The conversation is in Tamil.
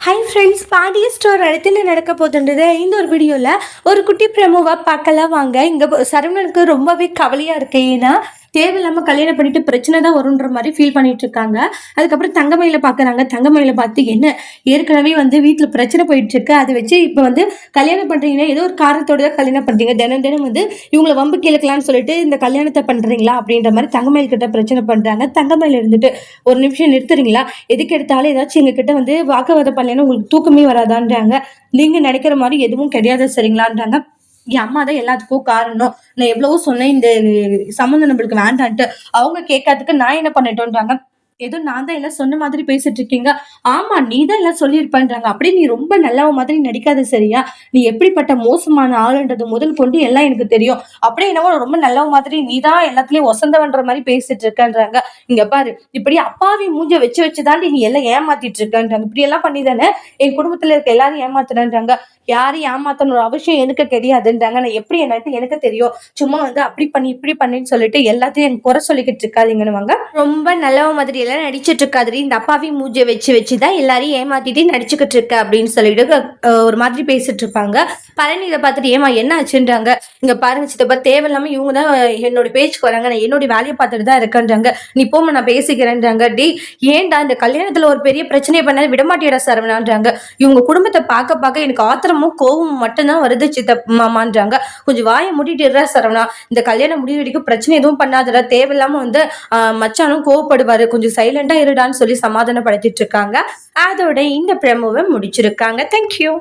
ஹாய் ஃப்ரெண்ட்ஸ், பாண்டிய ஸ்டோர் இடத்துல நடக்க போதுன்றது இந்த ஒரு வீடியோவில் ஒரு குட்டி ப்ரெமோவாக பார்க்கலாம் வாங்க. இங்கே சரவணனுக்கு ரொம்பவே கவலையாக இருக்கு. ஏன்னா தேவையில்லாமல் கல்யாணம் பண்ணிட்டு பிரச்சனை தான் வருன்ற மாதிரி ஃபீல் பண்ணிட்டு இருக்காங்க. அதுக்கப்புறம் தங்கமயில பார்க்குறாங்க. தங்கமயில பார்த்து என்ன ஏற்கனவே வீட்டில் பிரச்சனை போயிட்டு இருக்கு, அதை வச்சு இப்போ கல்யாணம் பண்ணுறீங்கன்னா ஏதோ ஒரு காரணத்தோடு தான் கல்யாணம் பண்ணுறீங்க, தினம் தினம் இவங்களை வம்பு கேட்கலான்னு சொல்லிட்டு இந்த கல்யாணத்தை பண்ணுறீங்களா அப்படின்ற மாதிரி தங்கமயில் கிட்ட பிரச்சனை பண்ணுறாங்க. தங்கமயில் இருந்துட்டு ஒரு நிமிஷம் நிறுத்துறீங்களா, எதுக்கு எடுத்தாலும் ஏதாச்சும் எங்ககிட்ட வாக்குவாதம் பண்ணலன்னா உங்களுக்கு தூக்கமே வராதான்றாங்க. நீங்க நினைக்கிற மாதிரி எதுவும் கிடையாது சரிங்களான்றாங்க. என் அம்மா தான் எல்லாத்துக்கும் காரணம், நான் எவ்வளவோ சொன்னேன் இந்த சம்மந்தம் நம்மளுக்கு வேண்டான்ட்டு, அவங்க கேட்காததுக்கு நான் என்ன பண்ணிட்டோன்றாங்க. ஏதோ நான் தான் எல்லாம் சொன்ன மாதிரி பேசிட்டு இருக்கீங்க. ஆமா, நீ தான் எல்லாம் சொல்லியிருப்பான்றாங்க. அப்படியே நீ ரொம்ப நல்லவ மாதிரி நடிக்காத சரியா, நீ எப்படிப்பட்ட மோசமான ஆளுன்றது முதல் கொண்டு எல்லாம் எனக்கு தெரியும். அப்படியே என்னவோ ரொம்ப நல்லவ மாதிரி நீ தான் எல்லாத்துலயும் ஒசந்தவன்ற மாதிரி பேசிட்டு இருக்கன்றாங்க. இங்க பாரு, இப்படி அப்பாவி மூஞ்ச வச்சுதாண்டி நீ எல்லாம் ஏமாத்திட்டு இருக்கன்றாங்க. இப்படி எல்லாம் பண்ணி தானே என் குடும்பத்துல இருக்க எல்லாரும் ஏமாத்துறன்றாங்க. யாரையும் ஏமாத்தணும் ஒரு அவசியம் எனக்கு கிடையாதுன்றாங்க. நான் எப்படி என்னட்டு எனக்கு தெரியும், சும்மா அப்படி பண்ணி இப்படி பண்ணின்னு சொல்லிட்டு எல்லாத்தையும் எனக்கு குறை சொல்லிக்கிட்டு இருக்காதீங்கன்னு ரொம்ப நல்லவ மாதிரி எல்லாம் நடிச்சிட்டு இருக்காது. இந்த அப்பாவி மூஞ்சை வச்சுதான் எல்லாரையும் ஏமாத்திட்டு நடிச்சுக்கிட்டு இருக்க அப்படின்னு சொல்லிட்டு ஒரு மாதிரி பேசிட்டு இருப்பாங்க. பழனி இதை பார்த்துட்டு ஏமா என்ன ஆச்சுன்றாங்க. இங்க பாருங்க சித்தப்பா, தேவையில்லாம இவங்க தான் என்னோட பேச்சுக்கு வராங்க, நான் என்னோட வேலையை பார்த்துட்டு தான் இருக்கேன்றாங்க. நீ போமா நான் பேசிக்கிறேன்றாங்க. டே ஏன்டா இந்த கல்யாணத்துல ஒரு பெரிய பிரச்சனையை பண்ணாலும் விடமாட்டியடா சரவணான்றாங்க. இவங்க குடும்பத்தை பார்க்க பார்க்க எனக்கு ஆத்திரமும் கோவமும் மட்டும்தான் வருது சித்தமாமான்றாங்க. கொஞ்சம் வாயை மூடிட்டு சரவணா, இந்த கல்யாணம் முடிவு வரைக்கும் பிரச்சனை எதுவும் பண்ணாதடா, தேவையில்லாம மச்சானும் கோவப்படுவாரு, கொஞ்சம் சைலண்டா இருடான்னு சொல்லி சமாதானப்படுத்திட்டு இருக்காங்க. அதோட இந்த ப்ரெமோவை முடிச்சிருக்காங்க. தேங்க்யூ.